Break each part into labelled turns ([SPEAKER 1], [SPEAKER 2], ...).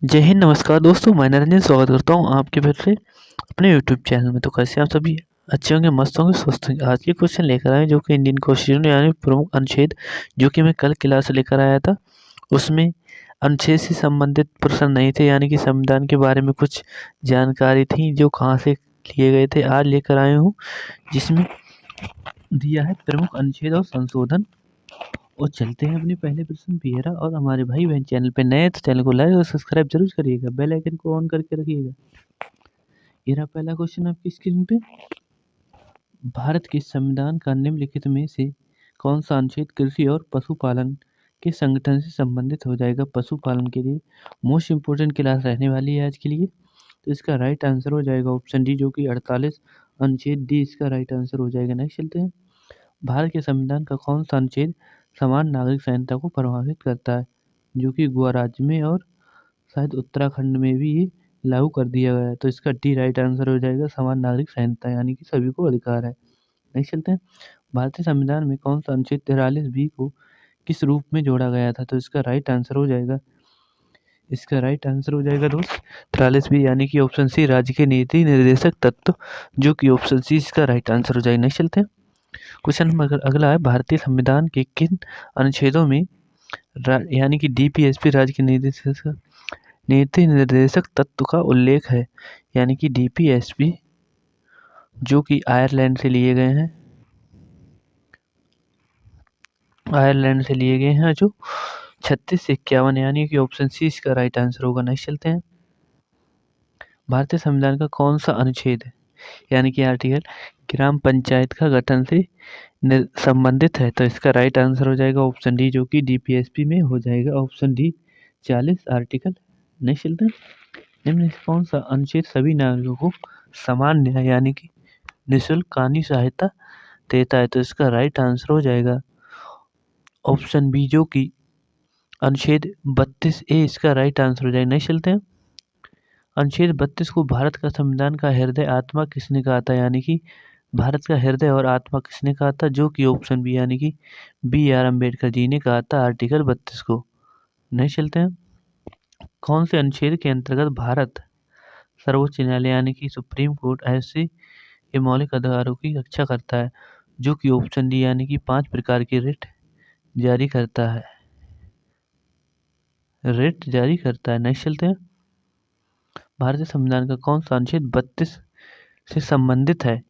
[SPEAKER 1] जय हिंद, नमस्कार दोस्तों। मैं निरंजन स्वागत करता हूँ आपके फिर से अपने यूट्यूब चैनल में। तो कैसे आप सभी अच्छे होंगे, मस्त होंगे, स्वस्थ होंगे। आज के क्वेश्चन लेकर आए जो कि इंडियन कॉन्स्टिट्यूशन यानी प्रमुख अनुच्छेद जो कि मैं कल क्लास से लेकर आया था, उसमें अनुच्छेद से संबंधित प्रश्न नहीं थे, यानी कि संविधान के बारे में कुछ जानकारी थी जो कहाँ से लिए गए थे। आज लेकर आए हूँ जिसमें दिया है प्रमुख अनुच्छेद और संशोधन। और चलते हैं अपने पहले प्रश्न पे। हेरा और हमारे भाई बहन चैनल पे नए तो चैनल को लाइक और सब्सक्राइब जरूर करिएगा, बेल आइकन को ऑन करके रखिएगा। ये रहा पहला क्वेश्चन आपकी स्क्रीन पे। भारत के संविधान का निम्नलिखित में से कौन सा अनुच्छेद कृषि और पशुपालन के संगठन से संबंधित हो जाएगा? पशुपालन के लिए मोस्ट इम्पोर्टेंट क्लास रहने वाली है आज के लिए। तो इसका राइट आंसर हो जाएगा ऑप्शन डी, जो कि 48 अनुच्छेद डी इसका राइट आंसर हो जाएगा। नेक्स्ट चलते हैं। भारत के संविधान का कौन सा अनुच्छेद समान नागरिक संहिता को प्रभावित करता है? जो कि गोवा राज्य में और शायद उत्तराखंड में भी ये लागू कर दिया गया है। तो इसका डी राइट आंसर हो जाएगा समान नागरिक संहिता, यानी कि सभी को अधिकार है। नेक्स्ट चलते हैं। भारतीय संविधान में कौन सा अनुच्छेद 43 बी को किस रूप में जोड़ा गया था? तो इसका राइट आंसर हो जाएगा दोस्त 43 बी, यानी कि ऑप्शन सी राज्य के नीति निर्देशक तत्व, जो कि ऑप्शन सी इसका राइट आंसर हो जाएगा। नेक्स्ट चलते हैं। क्वेश्चन नंबर अगला है, भारतीय संविधान के किन अनुच्छेदों में यानी कि डीपीएसपी राज्य के नीति निर्देशक तत्व का उल्लेख है? यानी कि डीपीएसपी जो कि आयरलैंड से लिए गए हैं, जो 36 से 51, यानी कि ऑप्शन सी इसका राइट आंसर होगा। नेक्स्ट चलते हैं। भारतीय संविधान का कौन सा अनुच्छेद है, यानी कि आर्टिकल ग्राम पंचायत का गठन से संबंधित है? तो इसका राइट आंसर हो जाएगा ऑप्शन डी, जो कि डीपीएसपी में हो जाएगा ऑप्शन डी 40 आर्टिकल। नेक्स्ट चलते हैं। निम्न से कौन सा अनुच्छेद सभी नागरिकों को समान न्याय यानी कि निःशुल्क कानूनी सहायता देता है? तो इसका राइट आंसर हो जाएगा ऑप्शन बी, जो कि अनुच्छेद 32 ए इसका राइट आंसर हो जाएगा। नेक्स्ट चलते हैं। अनुच्छेद 32 को भारत का संविधान का हृदय आत्मा किसने कहा था? यानी कि भारत का हृदय और आत्मा किसने कहा था? जो कि ऑप्शन बी, यानी कि बी आर अम्बेडकर जी ने कहा था आर्टिकल 32 को। नेक्स्ट चलते हैं। कौन से अनुच्छेद के अंतर्गत भारत सर्वोच्च न्यायालय यानी कि सुप्रीम कोर्ट ऐसे के मौलिक अधिकारों की रक्षा करता है? जो कि ऑप्शन डी, यानी कि 5 प्रकार की रिट जारी करता है। नेक्स्ट चलते हैं। भारतीय संविधान का कौन सा अनुच्छेद 32 से संबंधित है?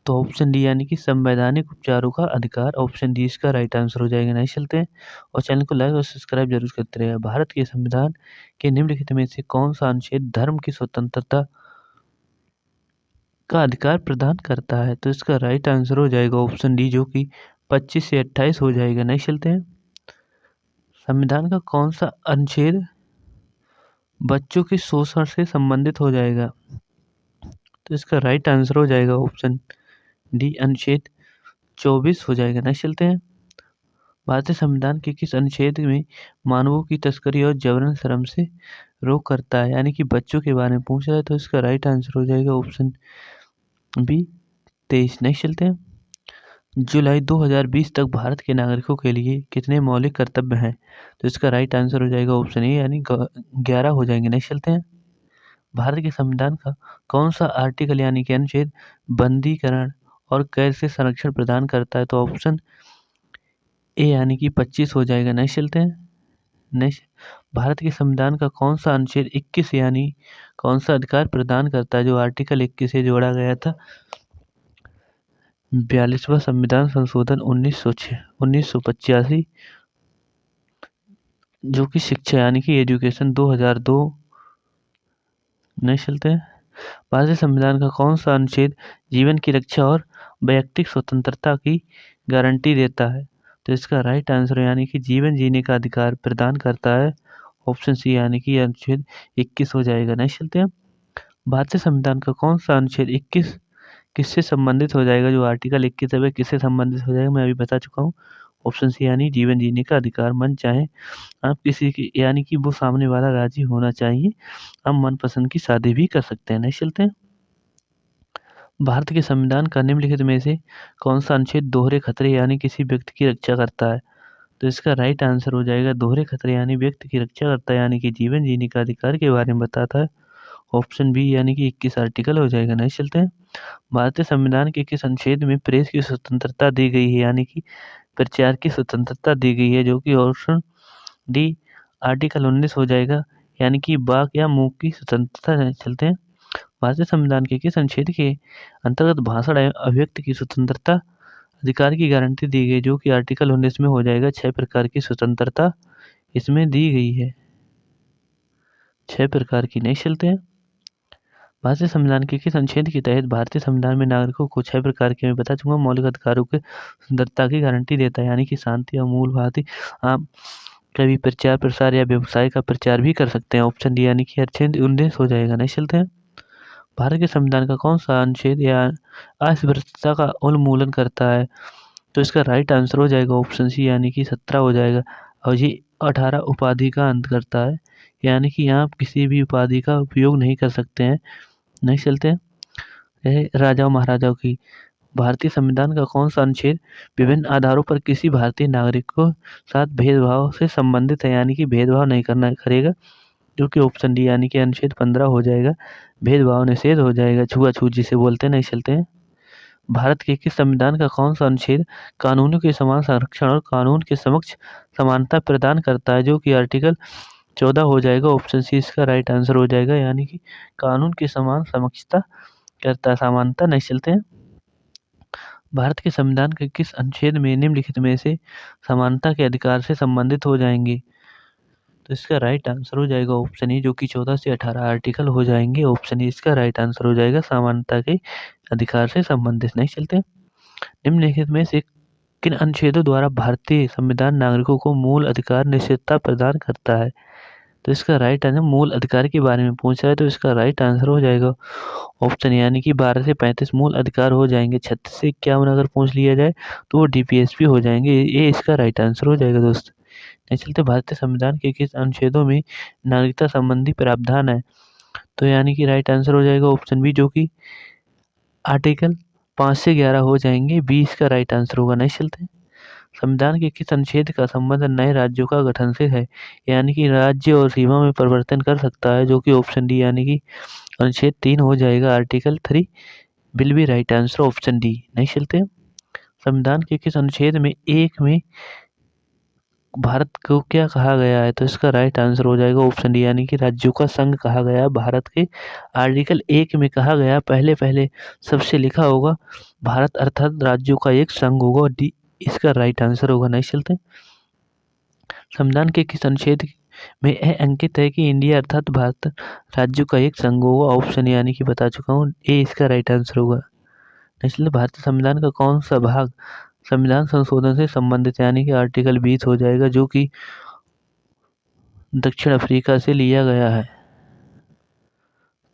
[SPEAKER 1] तो ऑप्शन डी, यानी कि संवैधानिक उपचारों का अधिकार, ऑप्शन डी इसका राइट आंसर हो जाएगा। नेक्स्ट चलते हैं। और चैनल को लाइक और सब्सक्राइब जरूर करते रहिएगा। भारत के संविधान के निम्नलिखित में से कौन सा अनुच्छेद धर्म की स्वतंत्रता का अधिकार प्रदान करता है? तो इसका राइट आंसर हो जाएगा ऑप्शन डी, जो कि 25 से 28 हो जाएगा। नेक्स्ट चलते हैं। संविधान का कौन सा अनुच्छेद बच्चों के शोषण से संबंधित हो जाएगा? तो इसका राइट आंसर हो जाएगा ऑप्शन डी, अनुच्छेद 24 हो जाएगा। नेक्स्ट चलते हैं। भारतीय संविधान के किस अनुच्छेद में मानवों की तस्करी और जबरन श्रम से रोक करता है? यानी कि बच्चों के बारे में पूछ रहा है, तो इसका राइट आंसर हो जाएगा ऑप्शन बी 23। नेक्स्ट चलते हैं। जुलाई 2020 तक भारत के नागरिकों के लिए कितने मौलिक कर्तव्य हैं? तो इसका राइट आंसर हो जाएगा ऑप्शन ए, यानी 11 हो जाएंगे। नेक्स्ट चलते हैं। भारत के संविधान का कौन सा आर्टिकल यानी कि अनुच्छेद बंदीकरण और कैद से संरक्षण प्रदान करता है? तो ऑप्शन ए, यानी कि 25 हो जाएगा। नेक्स्ट चलते हैं। नेक्स्ट, भारत के संविधान का कौन सा अनुच्छेद 21 यानी कौन सा अधिकार प्रदान करता है, जो आर्टिकल 21 से जोड़ा गया था? 42वां संविधान संशोधन 1985, जो कि शिक्षा यानी कि एजुकेशन 2002। नेक्स्ट चलते हैं। भारतीय संविधान का कौन सा अनुच्छेद जीवन की रक्षा और वैयक्तिक स्वतंत्रता की गारंटी देता है? तो इसका राइट आंसर यानी कि जीवन जीने का अधिकार प्रदान करता है ऑप्शन सी, यानी कि अनुच्छेद 21 हो जाएगा। नेक्स्ट चलते हैं। भारतीय संविधान का कौन सा अनुच्छेद 21 किससे संबंधित हो जाएगा? जो आर्टिकल 21 है वह किससे संबंधित हो जाएगा? मैं अभी बता चुका हूँ ऑप्शन सी, यानी जीवन जीने का अधिकार। मन चाहे आप किसी की, यानी कि वो सामने वाला राजी होना चाहिए, हम मनपसंद की शादी भी कर सकते हैं। नेक्स्ट चलते हैं। भारत के संविधान का निम्नलिखित में से कौन सा अनुच्छेद दोहरे खतरे यानी किसी व्यक्ति की रक्षा करता है? तो इसका राइट आंसर हो जाएगा दोहरे खतरे यानी व्यक्ति की रक्षा करता है यानी कि जीवन जीने का अधिकार के बारे में बताता है। ऑप्शन बी यानी कि 21 आर्टिकल हो जाएगा। नेक्स्ट चलते हैं। भारतीय संविधान के किस अनुच्छेद में प्रेस की स्वतंत्रता दी गई है यानी कि प्रचार की स्वतंत्रता दी गई है, जो कि ऑप्शन डी आर्टिकल 19 हो जाएगा यानी कि वाक या मुंह की स्वतंत्रता। चलते हैं। भारतीय संविधान के किस अनुच्छेद के अंतर्गत भाषण एवं अभिव्यक्ति की स्वतंत्रता अधिकार की गारंटी दी गई, जो कि आर्टिकल 19 में हो जाएगा। 6 प्रकार की स्वतंत्रता इसमें दी गई है, 6 प्रकार की। नहीं चलते हैं। भारतीय संविधान के किस अनुच्छेद के तहत भारतीय संविधान में नागरिकों को 6 प्रकार के मैं बता चुका मौलिक अधिकारों के स्वतंत्रता की गारंटी देता है यानी कि शांति और मूल भांति आप कभी प्रचार प्रसार या व्यवसाय का प्रचार भी कर सकते हैं। ऑप्शन डी यानी कि अनुच्छेद 19 हो जाएगा। नहीं चलते हैं। भारत के संविधान का कौन सा अनुच्छेद या अस्पृश्यता का उन्मूलन करता है, तो इसका राइट आंसर हो जाएगा ऑप्शन सी यानी कि 17 हो जाएगा। और ये 18 उपाधि का अंत करता है यानी कि यहाँ आप किसी भी उपाधि का उपयोग नहीं कर सकते हैं। नहीं चलते हैं। यह राजाओं महाराजाओं की भारतीय संविधान का कौन सा अनुच्छेद विभिन्न आधारों पर किसी भारतीय नागरिक को साथ भेदभाव से संबंधित है यानी कि भेदभाव नहीं करना करेगा, जो कि ऑप्शन डी यानी कि अनुच्छेद 15 हो जाएगा। भेदभाव निषेध हो जाएगा, छुआछूत जिसे बोलते हैं। नहीं चलते हैं। भारत के किस संविधान का कौन सा अनुच्छेद कानूनों के समान संरक्षण और कानून के समक्ष समानता प्रदान करता है, जो कि आर्टिकल 14 हो जाएगा। ऑप्शन सी इसका राइट आंसर हो जाएगा यानी कि कानून के समान समक्षता करता समानता। नहीं चलते हैं। भारत के संविधान के किस अनुच्छेद में निम्नलिखित में से समानता के अधिकार से संबंधित हो जाएंगे, तो इसका राइट आंसर हो जाएगा ऑप्शन ए, जो कि 14 से 18 आर्टिकल हो जाएंगे। ऑप्शन ए इसका राइट आंसर हो जाएगा समानता के अधिकार से संबंधित। नहीं चलते। निम्नलिखित में से किन अनुच्छेदों द्वारा भारतीय संविधान नागरिकों को मूल अधिकार निश्चितता प्रदान करता है, तो इसका राइट आंसर मूल अधिकार के बारे में पूछा है तो इसका राइट आंसर हो जाएगा ऑप्शन यानी कि 12 से 35 मूल अधिकार हो जाएंगे। 36 से 51 अगर पूछ लिया जाए तो वो DPSP हो जाएंगे। ये इसका राइट आंसर हो जाएगा दोस्त। नहीं चलते। भारतीय संविधान के किस अनुच्छेदों में नागरिकता संबंधी प्रावधान है, तो यानी कि राइट आंसर हो जाएगा ऑप्शन बी, जो कि आर्टिकल 5 से 11 हो जाएंगे। 20 का राइट आंसर होगा। नहीं चलते। संविधान के किस अनुच्छेद का संबंध नए राज्यों का गठन से है, यानी कि राज्य और सीमा में परिवर्तन कर सकता है, जो कि ऑप्शन डी यानी कि अनुच्छेद 3 हो जाएगा। Article 3 will be right answer option D. नहीं चलते। संविधान के किस अनुच्छेद में एक में भारत को क्या कहा गया है, तो इसका राइट आंसर हो जाएगा ऑप्शन डी यानी कि राज्यों का संघ कहा गया है। भारत के आर्टिकल 1 में कहा गया पहले सबसे लिखा होगा भारत अर्थात राज्यों का एक संघ होगा। डी इसका राइट आंसर होगा। नहीं चलते। संविधान के किस अनुच्छेद में यह अंकित है कि इंडिया अर्थात भारत राज्यों का एक संघ होगा। ऑप्शन यानी कि बता चुका हूँ, ए इसका राइट आंसर होगा। नहीं चलते। भारतीय संविधान का कौन सा भाग संविधान संशोधन से संबंधित यानी कि आर्टिकल 20 हो जाएगा, जो कि दक्षिण अफ्रीका से लिया गया है।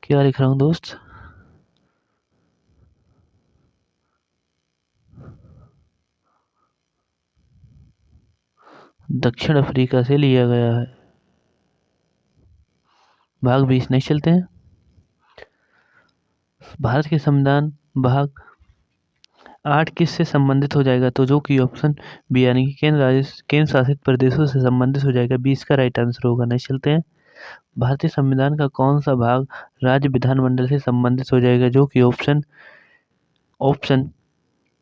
[SPEAKER 1] क्या लिख रहा हूँ दोस्त, दक्षिण अफ्रीका से लिया गया है। भाग 20। नहीं चलते हैं। भारत के संविधान भाग 8 किस से संबंधित हो जाएगा, तो जो कि ऑप्शन बी यानी कि केंद्र शासित प्रदेशों से संबंधित हो जाएगा। 20 का राइट आंसर होगा। नहीं चलते हैं। भारतीय संविधान का कौन सा भाग राज्य विधानमंडल से संबंधित हो जाएगा, जो कि ऑप्शन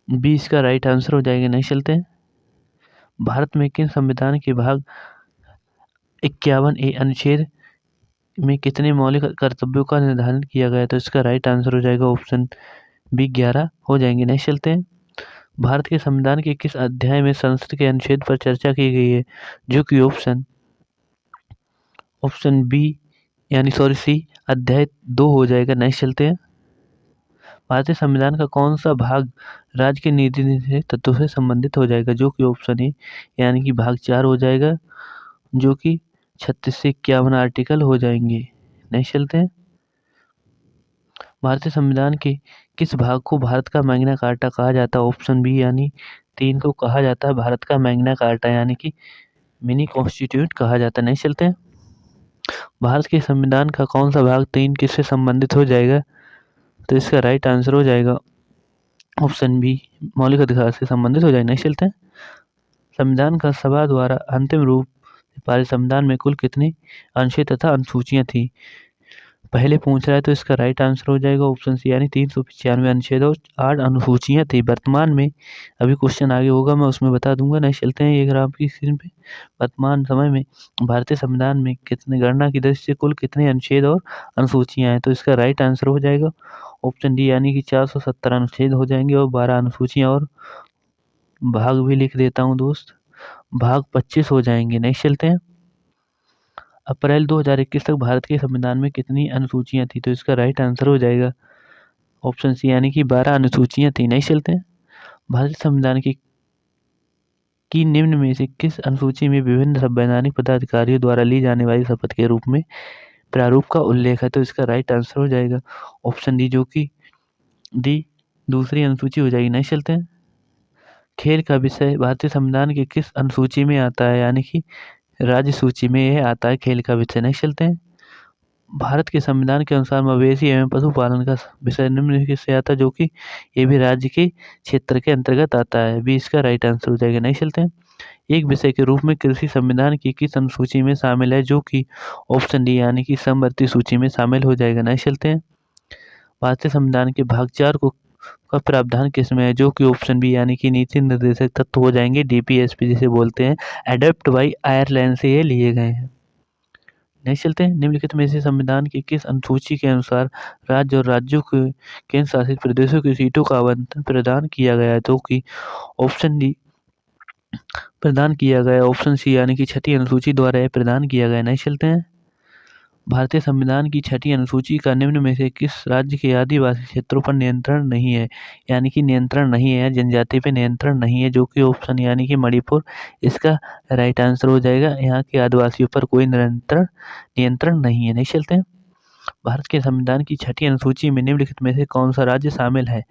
[SPEAKER 1] 20 का राइट आंसर हो जाएगा। नहीं चलते हैं। भारत में किन संविधान के भाग 51A अनुच्छेद में कितने मौलिक कर्तव्यों का निर्धारण किया गया है, तो इसका राइट आंसर हो जाएगा ऑप्शन बी 11 हो जाएंगे। नहीं चलते हैं। भारत के संविधान के किस अध्याय में संसद के अनुच्छेद पर चर्चा की गई है, जो कि ऑप्शन बी यानी सी अध्याय 2 हो जाएगा। नहीं चलते हैं। भारतीय संविधान का कौन सा भाग राज्य के नीति तत्वों से संबंधित हो जाएगा, जो कि ऑप्शन ए यानी कि भाग 4 हो जाएगा, जो कि 36 से 51 आर्टिकल हो जाएंगे। नहीं चलते हैं। भारतीय संविधान के किस भाग को भारत का मैग्ना कार्टा कहा जाता है, ऑप्शन बी यानी 3 को कहा जाता है भारत का मैग्ना कार्टा यानी कि मिनी कॉन्स्टिट्यूट कहा जाता है। नहीं चलते हैं। भारत के संविधान का कौन सा भाग 3 किससे संबंधित हो जाएगा, तो इसका राइट आंसर हो जाएगा ऑप्शन बी मौलिक अधिकार से संबंधित हो जाएगा। नहीं चलते हैं। संविधान का सभा द्वारा अंतिम रूप से पारित संविधान में कुल कितने अनुच्छेद तथा अनुसूचियां थी? पहले पूछ रहा है तो इसका राइट आंसर हो जाएगा ऑप्शन सी यानी 395 अनुच्छेद और 8 अनुसूचियां थी। वर्तमान में अभी क्वेश्चन आगे होगा मैं उसमें बता दूंगा। नहीं चलते हैं ये ग्राफ की स्क्रीन पे। वर्तमान समय में भारतीय संविधान में कितने गणना की दृष्टि से कुल कितने अनुच्छेद और अनुसूचियां हैं? तो इसका राइट आंसर हो जाएगा ऑप्शन डी यानी कि 470 अनुच्छेद हो जाएंगे और 12 अनुसूचियां और भाग भी लिख देता हूँ दोस्त, भाग 25 हो जाएंगे। नेक्स्ट चलते हैं। अप्रैल 2021 तक भारत के संविधान में कितनी अनुसूचियां थी? तो इसका राइट आंसर हो जाएगा ऑप्शन सी यानी कि 12 अनुसूचियां थी। नहीं चलते हैं। भारतीय संविधान की निम्न में से किस अनुसूची में विभिन्न संवैधानिक पदाधिकारियों द्वारा ली जाने वाली शपथ के रूप में प्रारूप का उल्लेख है? तो इसका राइट आंसर हो जाएगा ऑप्शन डी जो कि डी दूसरी अनुसूची हो जाएगी। नहीं चलते हैं। खेल का विषय भारतीय संविधान के किस अनुसूची में आता है? यानी कि राज्य सूची में यह आता है खेल का विषय। नहीं चलते हैं। भारत के संविधान के अनुसार मवेशी एवं पशुपालन का विषय निम्नलिखित से आता है जो कि ये भी राज्य के क्षेत्र के अंतर्गत आता है। भी इसका राइट आंसर हो जाएगा। नहीं चलते हैं। एक विषय के रूप में कृषि संविधान की किस अनुसूची में शामिल है? जो कि ऑप्शन डी यानी कि समवर्ती सूची में शामिल हो जाएगा। नहीं चलते हैं। भारतीय संविधान के भाग 4 का प्रावधान किसमें है? जो कि ऑप्शन बी यानी कि नीति निर्देशक तत्व हो जाएंगे, डीपीएसपी जिसे बोलते हैं, एडॉप्ट बाई आयरलैंड से ये लिए गए हैं। नहीं चलते हैं। निम्नलिखित में से संविधान की किस अनुसूची के अनुसार राज्य और राज्यों के केंद्र शासित प्रदेशों की सीटों का आवंटन प्रदान किया गया है? तो कि ऑप्शन डी प्रदान किया गया, ऑप्शन सी यानी कि छठी अनुसूची द्वारा यह प्रदान किया गया। नहीं चलते हैं। भारतीय संविधान की छठी अनुसूची का निम्न में से किस राज्य के आदिवासी क्षेत्रों पर नियंत्रण नहीं है? यानी कि नियंत्रण नहीं है, जनजाति पे नियंत्रण नहीं है, जो कि ऑप्शन यानी कि मणिपुर इसका राइट आंसर हो जाएगा। यहाँ के आदिवासियों पर कोई नियंत्रण नहीं है। नहीं चलते हैं। भारत के संविधान की छठी अनुसूची में निम्नलिखित में से कौन सा राज्य शामिल है?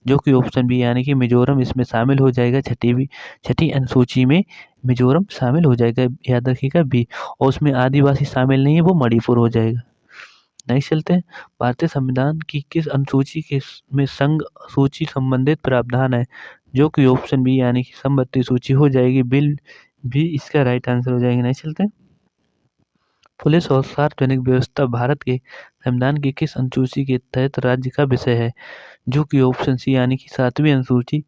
[SPEAKER 1] जो कि ऑप्शन बी यानी कि मिजोरम इसमें शामिल हो जाएगा। छठी अनुसूची में मिजोरम शामिल हो जाएगा, याद रखिएगा बी। और उसमें आदिवासी शामिल नहीं है, वो मणिपुर हो जाएगा। नेक्स्ट चलते हैं। भारतीय संविधान की किस अनुसूची के में संघ सूची संबंधित प्रावधान है? जो कि ऑप्शन बी यानी कि समवर्ती सूची हो जाएगी। बिल भी इसका राइट आंसर हो जाएगा। नहीं चलते हैं। पुलिस और सार्वजनिक व्यवस्था भारत के संविधान की किस अनुसूची के तहत राज्य का विषय है? जो कि ऑप्शन सी यानी कि 7वीं अनुसूची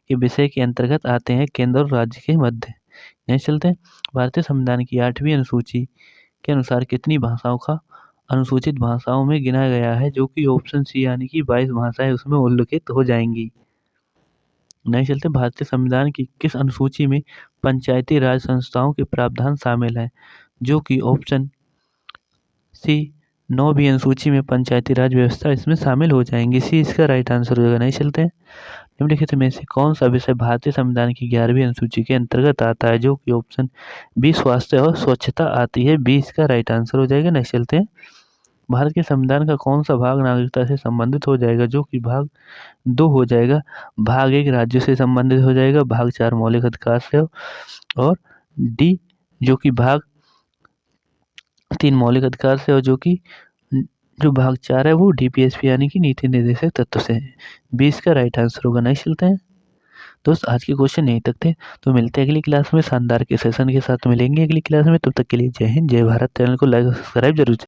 [SPEAKER 1] के विषय के अंतर्गत आते हैं, केंद्र और राज्य के मध्य। नहीं चलते हैं। भारतीय संविधान की 8वीं अनुसूची के अनुसार कितनी भाषाओं का अनुसूचित भाषाओं में गिना गया है? जो कि ऑप्शन सी यानी कि 22 भाषाएं उसमें उल्लिखित हो जाएंगी। नहीं चलते। भारतीय संविधान की किस अनुसूची में पंचायती राज संस्थाओं के प्रावधान शामिल है? जो कि ऑप्शन सी 9वीं अनुसूची में पंचायती राज व्यवस्था इसमें शामिल हो जाएंगी। सी इसका राइट आंसर होगा। नहीं चलते हैं। निम्नलिखित में से कौन सा विषय भारतीय संविधान की 11वीं अनुसूची के अंतर्गत आता है? जो कि ऑप्शन बी स्वास्थ्य और स्वच्छता आती है। बी इसका राइट आंसर हो जाएगा। नहीं चलते हैं। भारत के संविधान का कौन सा भाग नागरिकता से संबंधित हो जाएगा? जो कि भाग 2 हो जाएगा। भाग 1 राज्यों से संबंधित हो जाएगा, भाग 4 मौलिक अधिकार से, और डी जो कि भाग 3 मौलिक अधिकार से, और जो भाग 4 है वो डीपीएसपी यानी कि नीति निर्देशक तत्व से है। 20 का राइट आंसर होगा। नहीं चलते हैं। दोस्त आज के क्वेश्चन यहीं तक थे, तो मिलते हैं अगली क्लास में शानदार के सेशन के साथ मिलेंगे अगली क्लास में। तब तक के लिए जय हिंद, जय भारत। चैनल को लाइक और सब्सक्राइब जरूर